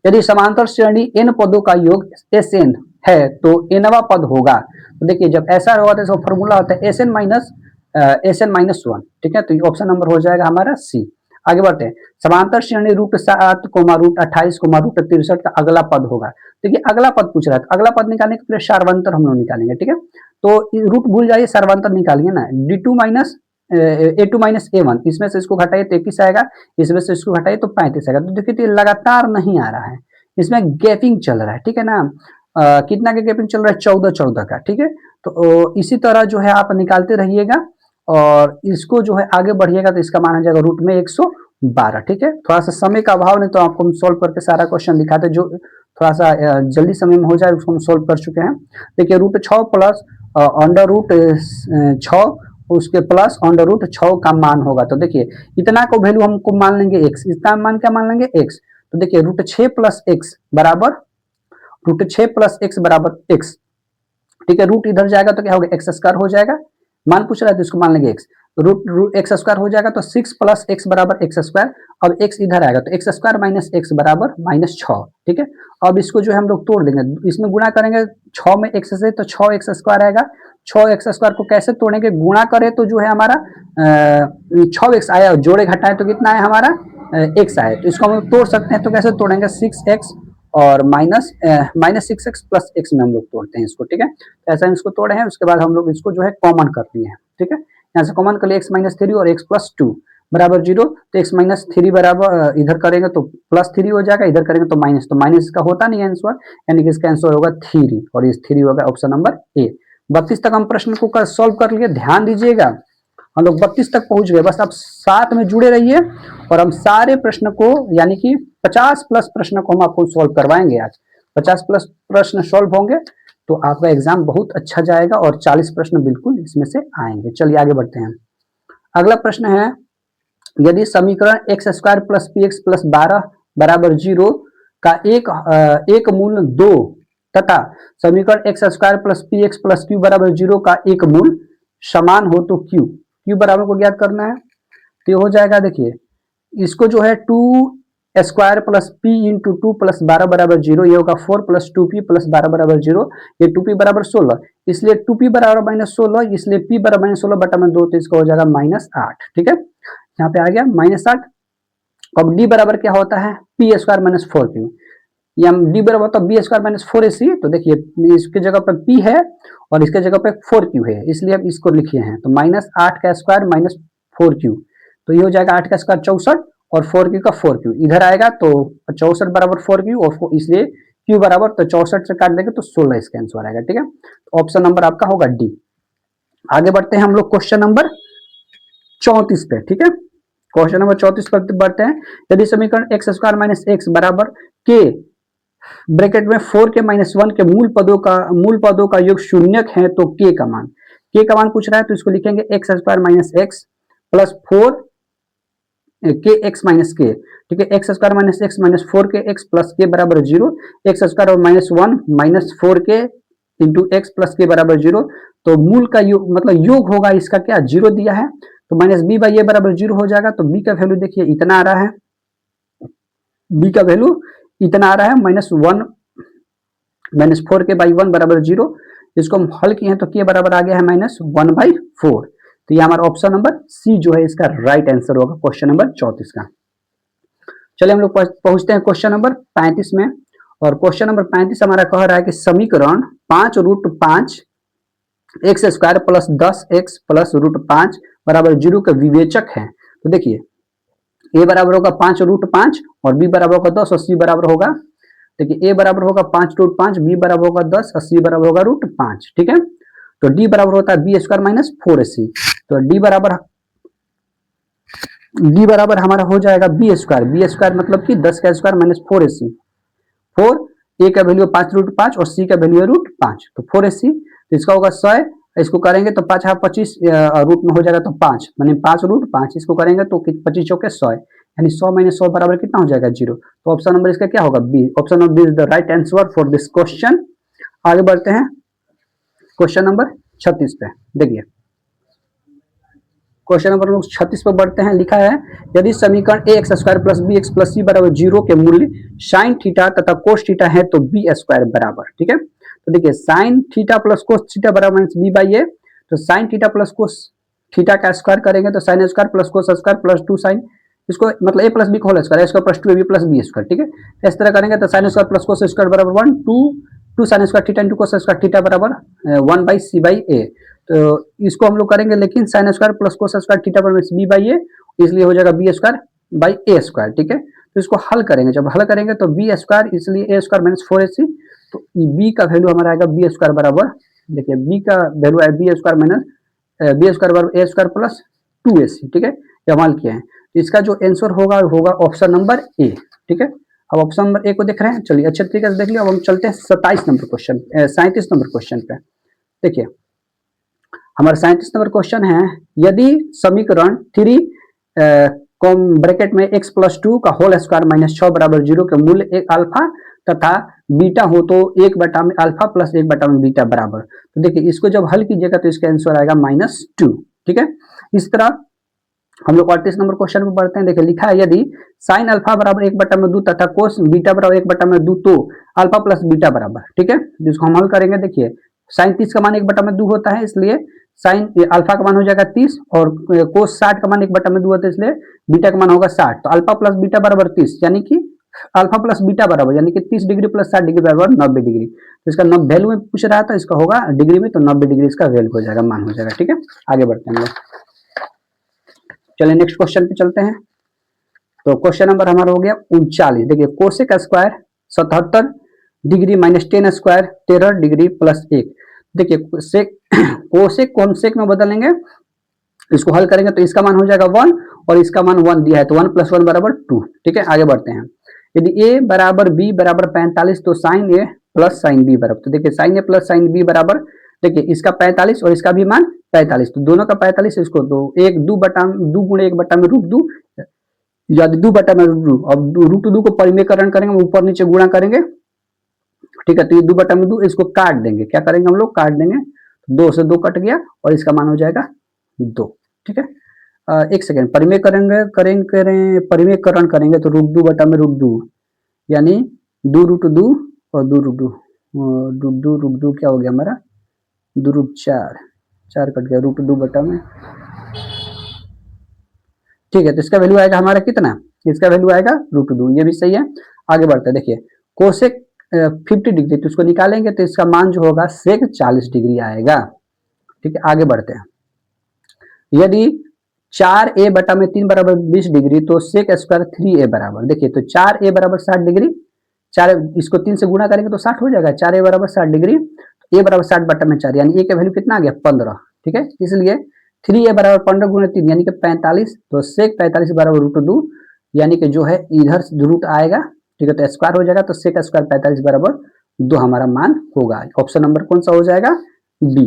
यदि समांतर श्रेणी n पदों का योग Sn है तो nवां पद होगा। तो देखिए जब ऐसा होगा तो इसका फॉर्मूला होता है Sn माइनस 1। ठीक है, तो ये ऑप्शन नंबर हो जाएगा हमारा सी। आगे बढ़ते हैं, समांतर श्रेणी √7, √28, √63 का अगला पद होगा। देखिए अगला पद पूछ रहा है, तो अगला पद निकालने के लिए सार्वंतर हम लोग निकालेंगे। ठीक है, तो रूट भूल जाइए, सार्वंतर निकालेंगे ना, d2 minus A2 minus A1, इसमें से इसको घटाइए तो 21 आएगा, इसमें से इसको घटाइए तो 35 आएगा। तो देखिए तो लगातार नहीं आ रहा है, इसमें गैपिंग चल रहा है। ठीक है ना, कितना का गैपिंग चल रहा है, 14 का। ठीक है, तो इसी तरह जो है आप निकालते रहिएगा और इसको जो है आगे बढ़िएगा तो इसका मान आ जाएगा रूट में 112। ठीक है, थोड़ा सा समय का अभाव नहीं तो आपको हम सोल्व करके सारा क्वेश्चन दिखाते, जो थोड़ा सा जल्दी समय में हो जाए उसको हम सोल्व कर चुके हैं। देखिए √6 प्लस √6 उसके प्लस √6 का मान होगा। तो देखिए इतना को वैल्यू हमको मान लेंगे x, इतना मान क्या मान लेंगे x। तो देखिए √6 प्लस x बराबर x। ठीक है, रूट इधर जाएगा तो क्या होगा, x स्क्वायर हो जाएगा, मान पूछ रहा है तो इसको मान लेंगे x, रूट x स्क्वायर हो जाएगा तो 6 प्लस x बराबर x स्क्वायर। अब x इधर आएगा तो x स्क्वायर माइनस x बराबर -6। ठीक है, अब इसको जो है हम लोग तोड़ देंगे, इसमें गुणा करेंगे 6 में x से तो 6x स्क्वायर आएगा। 6x स्क्वायर को कैसे तोड़ेंगे, गुणा करें तो जो है हमारा 6x आया, जोड़े घटाएं तो कितना है हमारा x आए, तो इसको हम तोड़ सकते हैं। तो कैसे तोड़ेंगे, 6x और माइनस 6x प्लस x में हम लोग तोड़ते हैं इसको। ठीक है, तो ऐसा हम इसको तोड़े हैं, उसके बाद हम लोग इसको जो है कॉमन कर लिए हैं। ठीक है, यहाँ से कॉमन कर लिए, x माइनस 3 और x प्लस 2 बराबर 0, तो x माइनस 3 बराबर इधर करेंगे तो प्लस 3 हो जाएगा, इधर करेंगे तो माइनस, तो माइनस इसका होता नहीं है आंसर, यानी कि इसका आंसर होगा 3 और इस 3 होगा ऑप्शन नंबर ए। 32 तक हम प्रश्न को सॉल्व कर लिए, ध्यान दीजिएगा हम लोग 32 तक पहुंच गए, बस आप साथ में जुड़े रहिए और हम सारे प्रश्न को यानी कि 50 प्लस प्रश्न को हम आपको सॉल्व करवाएंगे। आज 50 प्लस प्रश्न सॉल्व होंगे तो आपका एग्जाम बहुत अच्छा जाएगा और 40 प्रश्न बिल्कुल इसमें से आएंगे। चलिए आगे बढ़ते हैं, अगला प्रश्न है, यदि समीकरण x square plus P x plus 12 बराबर 0 का एक मूल 2 तथा समीकरण x square plus P x plus Q बराबर 0 का एक मूल समान हो तो क्यू बराबर को ज्ञात करना है। तो हो जाएगा, देखिए इसको जो है 2 square plus P into 2 plus 12 बराबर 0, ये होगा 4 प्लस 2p प्लस 12 बराबर 0, ये 2p बराबर 16, इसलिए 2p बराबर -16, इसलिए p बराबर -16 बटा में 2, तो इसका हो जाएगा -8। ठीक है, यहाँ पे आ गया -8। अब d बराबर क्या होता है, पी स्क्वायर माइनस 4q, या डी बराबर होता है बी स्क्वायर माइनस 4ac। तो देखिए इसके जगह पर p है और इसके जगह पे 4q है, इसलिए अब इसको लिखे हैं, तो -8 का स्क्वायर माइनस 4q, तो ये हो जाएगा 8 का स्क्वायर 64 और 4q का 4q इधर आएगा, तो 64 बराबर 4q, और इसलिए q बराबर, तो 64 से काट देंगे तो 16 इसका आंसर आएगा। ठीक है, तो ऑप्शन नंबर आपका होगा डी। आगे बढ़ते हैं हम लोग क्वेश्चन नंबर 34 पे। ठीक है, क्वेश्चन नंबर 34 पर बढ़ते हैं। यदि समीकरण एक्स स्क्वायर माइनस एक्स बराबर के ब्रैकेट में 4 के -1 के मूल पदों का योग शून्यक है, तो k का मान पूछ रहा है, तो इसको लिखेंगे x square minus x plus 4 के एक्स माइनस के। ठीक है, x square minus x minus 4 के एक्स प्लस के बराबर 0, एक्स स्क्वायर और -1 माइनस 4 के इंटू एक्स प्लस के बराबर 0, तो मूल का योग मतलब योग होगा इसका क्या, 0 दिया है, तो माइनस बी बाई ए बराबर 0 हो जाएगा। तो बी का वैल्यू देखिए इतना आ रहा है, बी का वैल्यू इतना आ रहा है -1 -4 के बाई 1 बराबर 0, इसको हम हल किए हैं तो के बराबर आ गया है -1/4। तो ये हमारा ऑप्शन नंबर सी जो है इसका राइट आंसर होगा क्वेश्चन नंबर 34 का। चलिए हम लोग पहुंचते हैं क्वेश्चन नंबर 35 में, और क्वेश्चन नंबर 35 हमारा कह रहा है कि समीकरण 5√5 x square plus 10x plus √5 बराबर 0 के विवेचक है। तो देखिए a बराबर होगा 5√5 और b बराबर होगा 10 और c बराबर होगा, देखिए a बराबर होगा 5√5, b बराबर होगा 10 और c बराबर होगा √5। ठीक है, तो d बराबर होता है बी स्क्वायर माइनस 4ac, तो d बराबर हमारा हो जाएगा बी स्क्वायर मतलब कि 10 का स्क्वायर माइनस 4ac, 4 a का वैल्यू 5√5 और c का वैल्यू है √5, तो 4ac, तो इसका होगा 100, इसको करेंगे तो 5 25 रूट में हो जाएगा तो 5 माने 5√5, इसको करेंगे तो 25 चौके 100, यानी 100 माइनस 100 बराबर कितना हो जाएगा 0। तो ऑप्शन नंबर इसका क्या होगा B, option number B is the right answer for this question. आगे बढ़ते हैं क्वेश्चन नंबर 36 पे। देखिए क्वेश्चन नंबर 36 पर बढ़ते हैं, लिखा है यदि समीकरण a x square plus b x plus c बराबर 0 के मूल्य साइन थीटा तथा कोस थीटा है, तो बी स्क्वायर बराबर। ठीक है, तो देखिए sine theta plus cos theta बराबर बी बाई ए, तो sine theta plus cos theta का स्क्वायर करेंगे तो sine square plus cos square plus 2 sine, इसको मतलब ए प्लस बी का होल स्क्वायर, इसका plus 2 A B plus B square. ठीक है, इस तरह करेंगे तो sine square plus cos square बराबर 1 2 sine square theta into cos square theta बराबर 1/c/a। तो इसको हम लोग करेंगे, लेकिन sine square plus cos square theta बराबर बी बाई ए, इसलिए हो जाएगा B square by A square. ठीक है, तो इसको हल करेंगे, जब हल करेंगे तो बी स्क्वायर इसलिए ए स्क्वायर माइनस 4ac, तो बी का वैल्यू हमारा आएगा बी स्क्वायर बराबर, देखिए बी का वैल्यू है B square minus B square बराबर ए स्क्वायर प्लस 2ac। ठीक है, ये हल किया है, तो इसका जो आंसर होगा होगा ऑप्शन नंबर ए। ठीक है, अब ऑप्शन नंबर ए को देख रहे हैं, चलिए अच्छे तरीके से देख लिया। अब हम चलते हैं 27 नंबर क्वेश्चन 37 नंबर क्वेश्चन पे। देखिए हमारा 37 नंबर क्वेश्चन है, यदि समीकरण 3 ब्रैकेट में x प्लस 2 का होल स्क्वायर माइनस 6 बराबर 0 के मूल्य एक अल्फा तथा बीटा हो, तो 1 बटा में अल्फा प्लस 1 बटा में बीटा बराबर। तो देखिए इसको जब हल कीजिएगा तो इसका आंसर आएगा -2। ठीक है, इस तरह हम लोग 38 नंबर क्वेश्चन में बढ़ते हैं। देखिए लिखा है यदि साइन अल्फा बराबर 1 बटा में 2 तथा कोस बीटा बराबर 1 बटा में 2, तो अल्फा प्लस बीटा बराबर। ठीक है, जिसको हम हल करेंगे, देखिए साइन 30 का मान 1 बटा में 2 होता है, इसलिए साइन अल्फा का मान हो जाएगा 30 और कोस 60 का मान 1 बटा में 2 होता है, इसलिए बीटा का मान होगा 60। तो अल्फा प्लस बीटा बराबर 30, यानी कि अल्फा प्लस बीटा बराबर यानी कि 30 डिग्री प्लस 60 डिग्री बराबर 90 डिग्री। तो इसका वैल्यू में पूछ रहा था, इसका होगा डिग्री में, तो 90 डिग्री इसका वैल्यू हो जाएगा, मान हो जाएगा। ठीक है, आगे बढ़ते हैं हम लोग, चलिए नेक्स्ट क्वेश्चन पे चलते हैं। तो क्वेश्चन नंबर हमारा हो गया 39। देखिए cosec square 77 degree minus 10 square 13 degree plus 1। देखिए कोसेक को हम सेक में बदलेंगे, इसको हल करेंगे तो इसका मान हो जाएगा 1 और इसका मान 1 दिया है, तो 1 + 1 बराबर 2। ठीक है, आगे बढ़ते हैं। यदि a बराबर b बराबर 45, तो sine a plus sine b बराबर, तो देखिए sine a plus sine b बराबर, देखिए इसका 45 और इसका भी मान 45, तो दोनों का 45, इसको दो 1 2 बटा 2 गुणे 1 बटा में √2, यदि 2 बटा में √2, अब √2 को परिमेयकरण करेंगे, ऊपर नीचे गुणा करेंगे। ठीक है, तो ये 2 बटा में 2, इसको काट देंगे, क्या करेंगे हम लोग, काट देंगे, 2 से 2 कट गया और इसका मान हो जाएगा 2। ठीक है, एक सेकेंड, परिमेय करेंगे परिमेयकरण करेंगे तो रूट 2 बटा में रूट 2 यानी 2 रूट 2 और 2 रूट 2 रूट 2 क्या हो गया हमारा 2 रूट 4 कट गया रूट 2 बटा में। ठीक है, तो इसका वैल्यू आएगा हमारा कितना, इसका वैल्यू आएगा रूट 2, ये भी सही है। आगे बढ़ते हैं, देखिए कोसेक 50 डिग्री तो इसको निकालेंगे तो इसका मान जो होगा सेक 40 डिग्री आएगा। ठीक है, आगे बढ़ते हैं, यदि 4a बटा में 3 बराबर 20 डिग्री तो सेक स्क्वायर 3a बराबर, देखिए तो 4a बराबर 60 डिग्री, 4 इसको 3 से गुणा करेंगे तो 60 हो जाएगा, 4a बराबर 60 डिग्री, a बराबर 60 बटा में 4 यानी a का वैल्यू कितना आ गया 15। ठीक है, इसलिए 3a बराबर 15 गुणे 3 यानी कि 45, तो सेक 45 बराबर रूट 2 यानी कि जो है इधर रूट आएगा। ठीक है, तो स्क्वायर हो जाएगा, तो सेक स्क्वायर 45 बराबर 2 हमारा मान होगा। ऑप्शन नंबर कौन सा हो जाएगा, बी।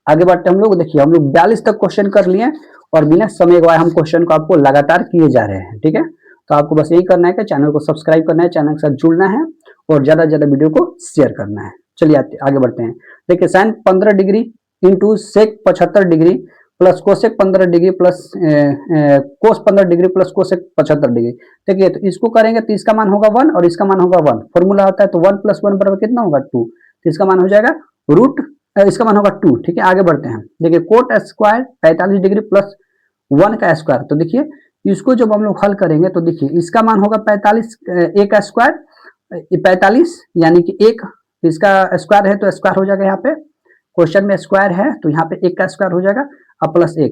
आगे बढ़ते हम लोग, देखिए हम लोग 42 तक क्वेश्चन कर लिए और बिना समय गवाए हम क्वेश्चन को आपको लगातार किए जा रहे हैं। ठीक है, तो आपको बस यही करना है कि चैनल को सब्सक्राइब करना है, चैनल के साथ जुड़ना है और ज्यादा से ज्यादा वीडियो को शेयर करना है। चलिए आगे बढ़ते हैं, देखिए sine 15 degree into sec 75 degree plus cosec 15 degree plus cos 15 degree plus cosec 75 degree. देखिए तो इसको करेंगे तो इसका मान होगा 1 और इसका मान होगा 1, फॉर्मूला होता है तो 1 + 1 बराबर कितना होगा 2, तो इसका मान हो जाएगा रूट, इसका मान होगा 2। ठीक है, आगे बढ़ते हैं, देखिए कोट स्क्वायर 45 डिग्री प्लस 1 का स्क्वायर, तो देखिए इसको जब हम लोग हल करेंगे तो देखिए इसका मान होगा 45 a का स्क्वायर 45 यानी कि 1, इसका स्क्वायर है तो स्क्वायर हो जाएगा, यहाँ पे क्वेश्चन में स्क्वायर है तो यहाँ पे 1 का स्क्वायर हो जाएगा और प्लस 1,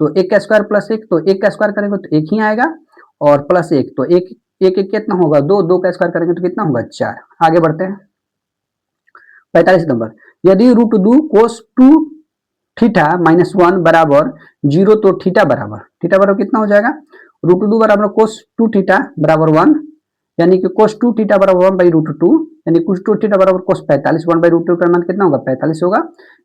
तो 1 का स्क्वायर प्लस 1, तो 1 का स्क्वायर करेंगे तो 1 ही आएगा और प्लस 1 तो 1 कितना होगा 2, 2 का स्क्वायर करेंगे तो कितना होगा 4। आगे बढ़ते हैं 45 नंबर, यदि रूट 2 कोस 2 थीटा माइनस 1 बराबर 0 तो थीटा बराबर कितना हो जाएगा, रूट 2 बराबर कोस 2 थीटा बराबर 1 यानी कि कोस 2 थीटा बराबर 1 बाई रूट 2 यानी कोस 2 थीटा बराबर कोस 45, 1 बाई रूट 2 का मान कितना होगा 45 होगा,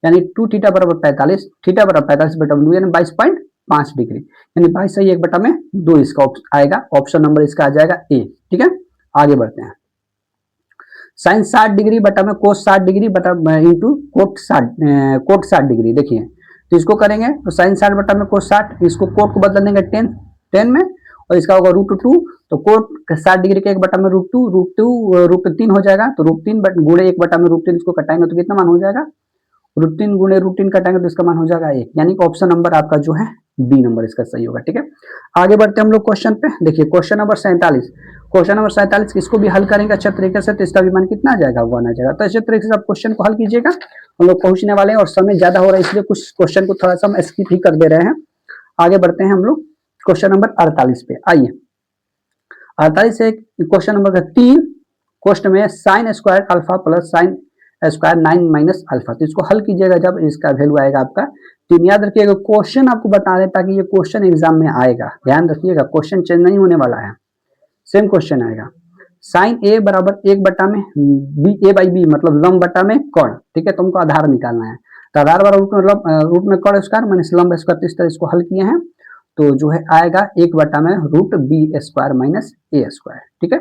यानी 2 थीटा बराबर 45, थीटा बराबर 45 बटा 2 यानी 22.5 डिग्री, यानी 22 सही 1 बटा में 2 इसका आएगा, ऑप्शन नंबर इसका आ जाएगा ए। ठीक है, आगे बढ़ते हैं, साइन 60 डिग्री बटा में कोस 60 डिग्री बटा इंटू कोट 60 डिग्री। देखिए तो इसको करेंगे तो साइन 60 बटा में कोस 60, इसको कोट को बदल देंगे 10 में और इसका होगा रूट 2, तो कोट 60 डिग्री के 1 बटा में रूट 2 रूट 3 हो जाएगा, तो रूट 3 गुणे 1 बटा में रूट 3 इसको कटाएंगे तो कितना मान हो जाएगा, रूट 3 गुणे रूट 3 कटाएंगे तो इसका मान हो जाएगा 1, यानी कि ऑप्शन नंबर आपका जो है बी नंबर इसका सही होगा। ठीक है, आगे बढ़ते हैं हम लोग क्वेश्चन पे, देखिए क्वेश्चन नंबर 47 इसको भी हल करेंगे अच्छे तरीके से तो इसका भी मान कितना आ जाएगा 1 आ जाएगा। तो अच्छे तरीके से आप क्वेश्चन को हल कीजिएगा, हम लोग पहुंचने वाले हैं और समय ज्यादा हो रहा है इसलिए कुछ क्वेश्चन को थोड़ा सा हम स्किप ही कर दे रहे हैं। आगे बढ़ते हैं हम लोग क्वेश्चन नंबर 48 पे, आइए 48 से क्वेश्चन नंबर 3 क्वेश्चन में sine square alpha plus sine square 9 minus alpha, तो इसको हल कीजिएगा जब इसका वैल्यू आएगा आपका 3। याद रखिएगा क्वेश्चन आपको बता दें ताकि ये क्वेश्चन एग्जाम में आएगा, ध्यान रखिएगा क्वेश्चन चेंज नहीं होने वाला है, सेम क्वेश्चन आएगा। साइन ए बराबर 1 बटा में बी ए बाई बी मतलब लंब बटा में कर्ण। ठीक है, तुमको आधार निकालना है, तो आधार बराबर रूट में कर्ण स्क्वायर माइनस लंब स्क्वायर, इस तरह इसको हल किए हैं तो जो है आएगा 1 बटा में रूट बी स्क्वायर माइनस ए स्क्वायर। ठीक है,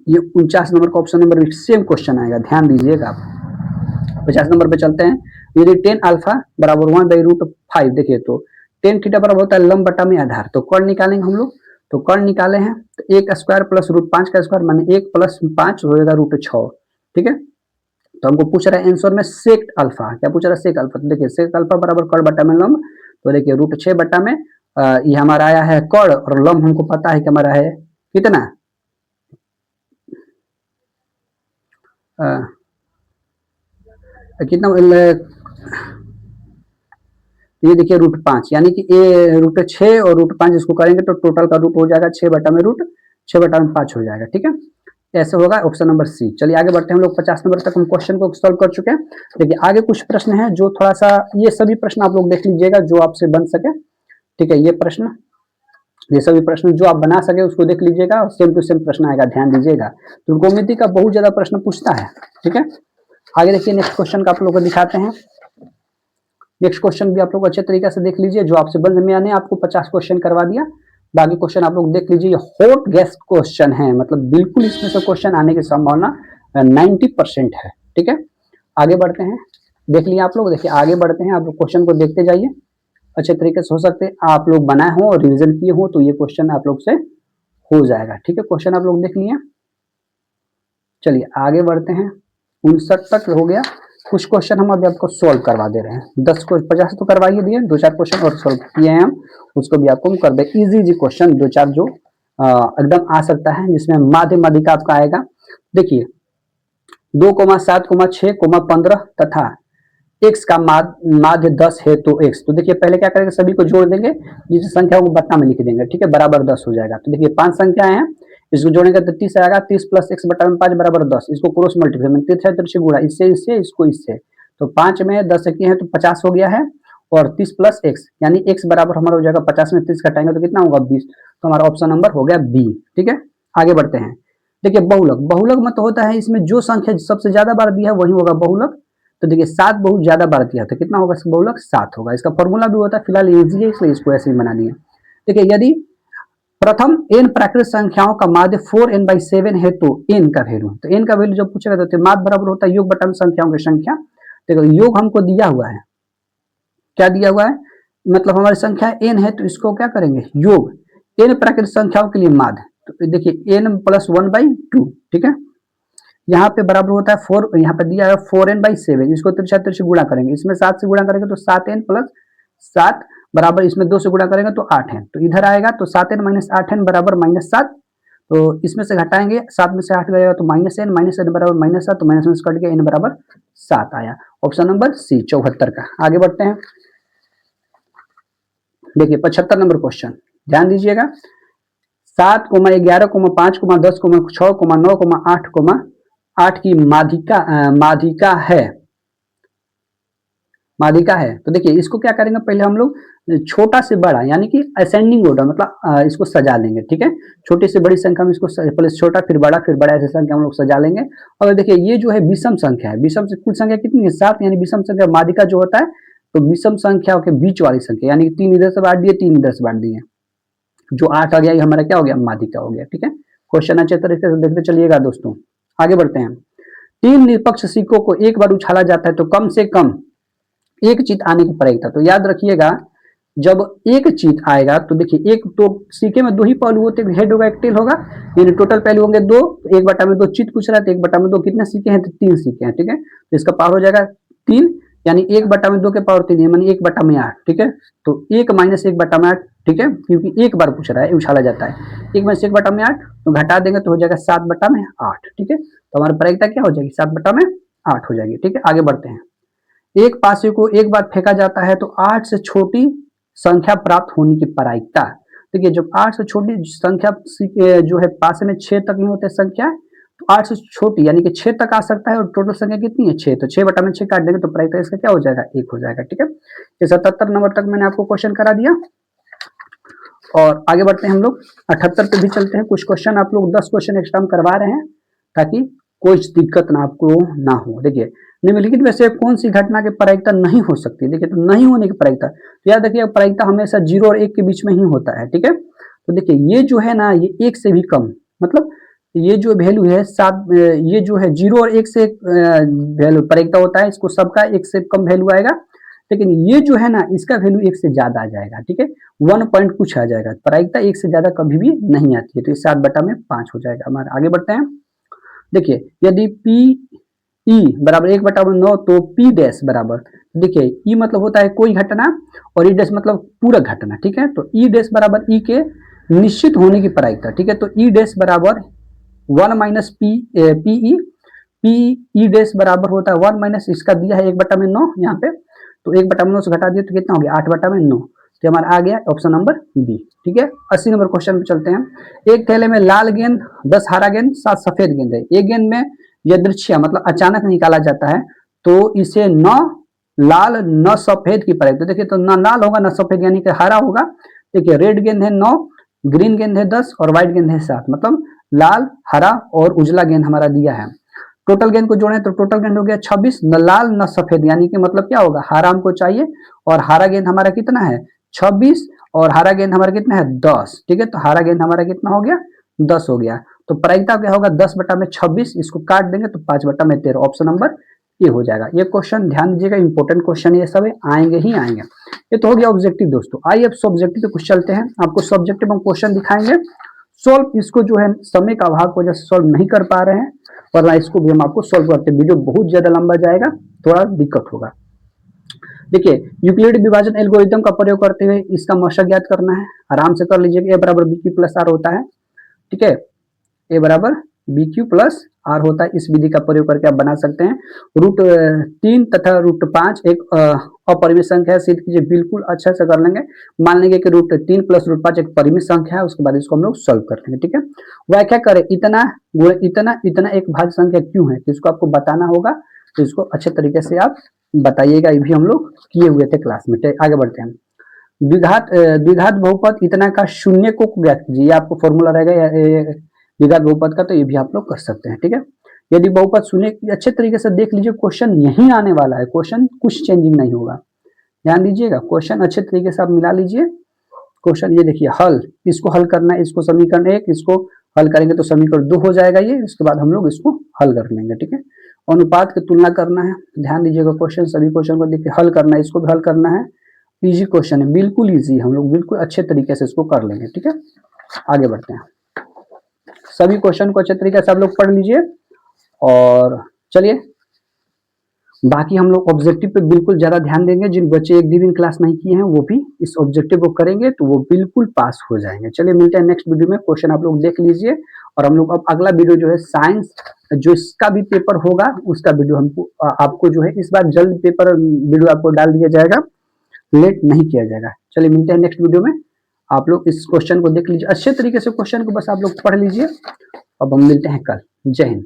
ये 49 नंबर का ऑप्शन नंबर सेम क्वेश्चन आएगा, ध्यान दीजिएगा आप। 50 नंबर पे चलते हैं, यदि टेन अल्फा बराबर 1 बाई रूट 5, देखिए तो टेन थीटा बराबर होता है लंब बटा में आधार, तो कर्ण निकालेंगे हम लोग, तो कर्ण निकाले हैं तो 1 स्क्वायर प्लस रूट 5 का स्क्वायर माने 1 प्लस 5 होगा रूट 6। ठीक है, तो हमको पूछ रहा है आंसर में सेक अल्फा, क्या पूछ रहा है सेक अल्फा, तो देखिए सेक अल्फा बराबर कर्ण बटा में लंब, तो देखिए रूट 6 बटा में ये हमारा आया है कर्ण और लंब हमको पता है कि हमारा है कितना कितना ये देखिए रूट 5 यानी कि ए रूट 6 और रूट 5 इसको करेंगे तो टोटल का रूट हो जाएगा 6 बटा में रूट 6 बटा में 5 हो जाएगा। ठीक है, ऐसे होगा ऑप्शन नंबर सी। चलिए आगे बढ़ते हैं, हम लोग 50 नंबर तक हम क्वेश्चन को सॉल्व कर चुके हैं। देखिए आगे कुछ प्रश्न है जो थोड़ा सा, ये सभी प्रश्न आप लोग देख लीजिएगा जो आपसे बन सके। ठीक है, ये सभी प्रश्न जो आप बना सके उसको देख लीजिएगा और सेम टू सेम प्रश्न आएगा, ध्यान दीजिएगा। तो कॉमेडी का बहुत ज्यादा प्रश्न पूछता है। ठीक है, आगे देखिए नेक्स्ट क्वेश्चन का आप लोग को दिखाते हैं। नेक्स्ट क्वेश्चन भी आप लोग अच्छे तरीके से देख लीजिए, जो आपसे बंद में आने आपको 50 क्वेश्चन करवा दिया, बाकी क्वेश्चन आप लोग देख लीजिए। ये हॉट गैस क्वेश्चन है, मतलब बिल्कुल इसमें से क्वेश्चन आने की संभावना 90% है। ठीक है, आगे बढ़ते हैं, देख लिया आप लोग। देखिए आगे बढ़ते हैं, आप लोग क्वेश्चन को देखते जाइए। अच्छे तरीके से हो सकते हैं, आप लोग बनाए हो और रिविजन किए हो तो ये क्वेश्चन आप लोग से हो जाएगा। ठीक है, क्वेश्चन आप लोग देख लिए। चलिए आगे बढ़ते हैं, 59 तक हो गया। कुछ क्वेश्चन हम अभी आपको सॉल्व करवा दे रहे हैं। 10 को 50 तो करवाइए दिए, 2-4 क्वेश्चन और सॉल्व किए हैं हम, उसको भी आपको हम कर दे। इजी क्वेश्चन 2-4 जो एकदम आ सकता है, जिसमें माध्य माध्यिका आपका आएगा। देखिए 2,7,6,15 तथा x का माध्य 10 है तो x। तो देखिए पहले क्या करेंगे, सभी को जोड़ देंगे, जिस संख्या को बट्टा में लिख देंगे। ठीक है, बराबर 10 हो जाएगा। तो देखिए 5 संख्याएं हैं, इसको जोड़ेंगे तो 30 आएगा। 30 प्लस x बटा में 5 बराबर 10। इसको क्रॉस मल्टीप्लाई 30 है तो इससे गुणा, इससे इससे इसको इससे, तो 5 में 10 किए हैं तो 50 हो गया है। और 30 प्लस x यानी x बराबर हमारा हो जाएगा 50 में 30 घटाएंगे तो कितना होगा 20। तो हमारा ऑप्शन नंबर हो गया बी। ठीक है, आगे बढ़ते हैं। देखिए बहुलक, बहुलक मतलब होता है इसमें जो संख्या सबसे ज्यादा बार दिया है वही होगा बहुलक। तो देखिए 7 बहुत ज्यादा बार दिया तो कितना होगा बहुलक 7 होगा। इसका फॉर्मूला भी होता है, फिलहाल इजी है इसलिए इसको ऐसे ही बना दिए। देखिए यदि प्रथम n प्राकृतिक संख्याओं का माध्य 4n/7 है तो n का वैल्यू, तो n का वैल्यू जब पूछेगा तो माध्य बराबर होता है योग बटा में संख्याओं की संख्या। देखो योग हमको दिया हुआ है, क्या दिया हुआ है, मतलब हमारी संख्या n है तो इसको क्या करेंगे योग n प्राकृतिक संख्याओं के लिए माध्य। तो देखिए n + 1/2। ठीक है, यहाँ पे बराबर होता है 4, यहाँ पे दिया है 4n/7। इसको तिरछा तिरछा गुणा करेंगे, इसमें 7 से गुणा करेंगे तो 7n + 7 बराबर, इसमें 2 से गुणा करेंगे तो 8n। तो इधर आएगा तो 7n - 8n बराबर -7। तो इसमें से घटाएंगे, 7 में से 8 गएगा तो -n बराबर -7। तो माइनस में कट गया, n बराबर 7 आया। ऑप्शन नंबर सी 74 का। आगे बढ़ते हैं। देखिए 75 नंबर क्वेश्चन, ध्यान दीजिएगा। 7, 11, 5, 10, 6, 9, 8 की माध्यिका है। तो देखिए इसको क्या करेंगे, पहले हम लोग छोटा से बड़ा यानी कि असेंडिंग ऑर्डर, मतलब इसको सजा लेंगे। ठीक है, छोटी से बड़ी संख्या में इसको पहले छोटा फिर बड़ा फिर बड़ा, ऐसे संख्या हम लोग सजा लेंगे। और देखिए ये जो है विषम संख्या है, विषम से कुल संख्या कितनी है 7, यानी विषम संख्या माध्यिका जो होता है तो विषम संख्या के बीच वाली संख्या, यानी 3 इधर से बांट दिए 3 इधर से बांट दिए, जो 8 आ गया ये हमारा क्या हो गया माध्यिका हो गया। ठीक है, क्वेश्चन अच्छे तरीके से देखते चलिएगा दोस्तों। आगे बढ़ते हैं। 3 निरपेक्ष सिक्कों को एक बार उछाला जाता है तो कम से कम एक चित आने की प्रायिकता। तो याद रखिएगा जब एक चित आएगा तो देखिए एक तो सिक्के में 2 ही पहलू होते हैं, हेड होगा एक टेल होगा, यानी टोटल पहलू होंगे 2। तो 1/2 चित पूछ रहा है तो 1/2 कितने सिक्के हैं तो 3 सिक्के हैं। ठीक है, तो इसका पावर हो जाएगा 3, यानी 1/2 के पावर 3 यानी 1/8। ठीक है, तो 1 - 1/8। ठीक है, क्योंकि एक बार पूछ रहा है उछाला जाता है। 1 - 1/8 तो घटा देंगे तो हो जाएगा 7/8। ठीक है, तो हमारी प्रायिकता क्या हो जाएगी 7/8 हो जाएगी। ठीक है, आगे बढ़ते हैं। एक पासे को एक बार फेंका जाता है तो 8 से छोटी संख्या प्राप्त होने की प्रायिकता। देखिए जब 8 से छोटी संख्या जो है पासे में 6 तक नहीं होते संख्या, तो 8 से छोटी यानी कि 6 तक आ सकता है। और टोटल संख्या कितनी है 6, तो 6/6 काट देंगे तो प्रायिकता इसका क्या हो जाएगा 1 हो जाएगा। ठीक है, ये 77 नंबर तक मैंने आपको क्वेश्चन करा दिया। और आगे बढ़ते हैं हम लोग 78 पे भी चलते हैं। कुछ क्वेश्चन आप लोग 10 क्वेश्चन एक्स्ट्रा हम करवा रहे हैं ताकि कोई दिक्कत ना आपको ना हो। देखिए निम्नलिखित में से कौन सी घटना की प्रायिकता नहीं हो सकती। देखिए तो नहीं होने की प्रायिकता, तो याद रखिए प्रायिकता हमेशा 0 और 1 के बीच में ही होता है। ठीक है, तो देखिए ये जो है ना ये 1 से भी कम, मतलब ये जो वैल्यू है 7, ये जो है 0 और 1 से वैल्यू प्रायिकता होता है, इसको सबका 1 से कम वैल्यू आएगा। लेकिन ये जो है ना इसका वैल्यू 1 से ज्यादा आ जाएगा। ठीक है, 1 पॉइंट कुछ आ जाएगा, प्रायिकता 1 से ज्यादा कभी भी नहीं आती है। तो ये 7/5 हो जाएगा हमारा। आगे बढ़ते हैं। देखिए यदि पी ई बराबर 1/9 तो पी डैश बराबर, देखिए ई मतलब होता है कोई घटना और ई डैश मतलब पूरा घटना। ठीक है, तो ई डैश बराबर ई के निश्चित होने की प्रायिकता। ठीक है, तो ई डैश बराबर 1 - पी ई डैश बराबर होता है 1 - इसका दिया है 1/9 यहाँ पे, तो 1/9 से घटा दिए तो कितना हो गया 8/9। तो हमारा आ गया ऑप्शन नंबर बी। ठीक है, 80 नंबर क्वेश्चन पे चलते हैं। एक थैले में लाल गेंद 10 हरा गेंद 7 सफेद गेंद है। एक गेंद में यादृच्छिक मतलब अचानक निकाला जाता है तो इसे न लाल न सफेद की प्रायिकता। देखिए तो न लाल होगा न सफेद यानी कि हरा होगा। देखिए रेड गेंद है 9, ग्रीन गेंद है 10 और व्हाइट गेंद है 7, मतलब लाल हरा और उजला गेंद हमारा दिया है। टोटल गेंद को जोड़े तो टोटल गेंद हो गया 26, न लाल न सफेद, यानी कि मतलब क्या होगा हरा हमको चाहिए और हरा गेंद हमारा कितना है 26 और हरा गेंद हमारा कितना है 10। ठीक है, तो हरा गेंद हमारा कितना हो गया 10 हो गया। तो प्रायिकता क्या होगा 10/26, इसको काट देंगे तो 5/13। ऑप्शन नंबर ये हो जाएगा। ये क्वेश्चन ध्यान दीजिएगा, इंपॉर्टेंट क्वेश्चन ये सब आएंगे ही आएंगे। ये तो हो गया ऑब्जेक्टिव दोस्तों। आइए अब सब्जेक्टिव पे कुछ चलते हैं, आपको सब्जेक्टिव हम क्वेश्चन दिखाएंगे। सॉल्व इसको जो है समय का अभाव की वजह से सॉल्व नहीं कर पा रहे हैं, वरना इसको भी हम आपको सॉल्व करते हैं। वीडियो बहुत ज्यादा लंबा जाएगा, थोड़ा दिक्कत होगा। देखिए यूक्लिड विभाजन एल्गोरिथम का प्रयोग करते हुए इसका मशक ज्ञात करना है। आराम से कर लीजिएगा। ए बराबर बी क्यू प्लस आर होता है, ठीक है। ए बराबर बी क्यू प्लस आर होता है। इस विधि का प्रयोग करके आप बना सकते हैं। रूट 3 तथा रूट 5 एक अपरिमित संख्या है, सिद्ध कीजिए। बिल्कुल अच्छा से कर लेंगे। मान लेंगे कि रूट 3 प्लस रूट 5 एक परिमित संख्या है, उसके बाद इसको हम लोग सॉल्व कर लेंगे, ठीक है। व्याख्या करें इतना इतना इतना एक भाज्य संख्या क्यों है, तो इसको आपको बताना होगा। तो इसको अच्छे तरीके से आप बताइएगा। ये भी हम लोग किए हुए थे क्लास में। आगे बढ़ते हैं। द्विघात बहुपद इतना का शून्य को ज्ञात कीजिए। आपको फॉर्मूला रहेगा द्विघात बहुपद का, तो ये भी आप लोग कर सकते हैं, ठीक है। यदि बहुपद शून्य, अच्छे तरीके से देख लीजिए, क्वेश्चन यही आने वाला है। क्वेश्चन कुछ चेंजिंग नहीं होगा, ध्यान दीजिएगा। क्वेश्चन अच्छे तरीके से आप मिला लीजिए। क्वेश्चन ये देखिए, हल, इसको हल करना है। इसको समीकरण 1, इसको हल करेंगे तो समीकरण 2 हो जाएगा ये। इसके बाद हम लोग इसको हल कर लेंगे, ठीक है। अनुपात की तुलना करना है। ध्यान दीजिएगा, क्वेश्चन सभी क्वेश्चन को देखिए हल करना है, इसको भी हल करना है। इजी क्वेश्चन है, बिल्कुल इजी। हम लोग बिल्कुल अच्छे तरीके से इसको कर लेंगे, ठीक है। आगे बढ़ते हैं। सभी क्वेश्चन को अच्छे तरीके से आप लोग पढ़ लीजिए। और चलिए बाकी हम लोग ऑब्जेक्टिव पे बिल्कुल ज्यादा ध्यान देंगे। जिन बच्चे एक दिन क्लास नहीं किए हैं वो भी इस ऑब्जेक्टिव को करेंगे तो वो बिल्कुल पास हो जाएंगे। चलिए मिलते हैं नेक्स्ट वीडियो में। क्वेश्चन आप लोग देख लीजिए। और हम लोग अब अगला वीडियो जो है साइंस, जो इसका भी पेपर होगा उसका वीडियो हमको आपको जो है इस बार जल्द पेपर वीडियो आपको डाल दिया जाएगा, लेट नहीं किया जाएगा। चलिए मिलते हैं नेक्स्ट वीडियो में। आप लोग इस क्वेश्चन को देख लीजिए अच्छे तरीके से। क्वेश्चन को बस आप लोग पढ़ लीजिए। अब हम मिलते हैं कल। जय हिंद।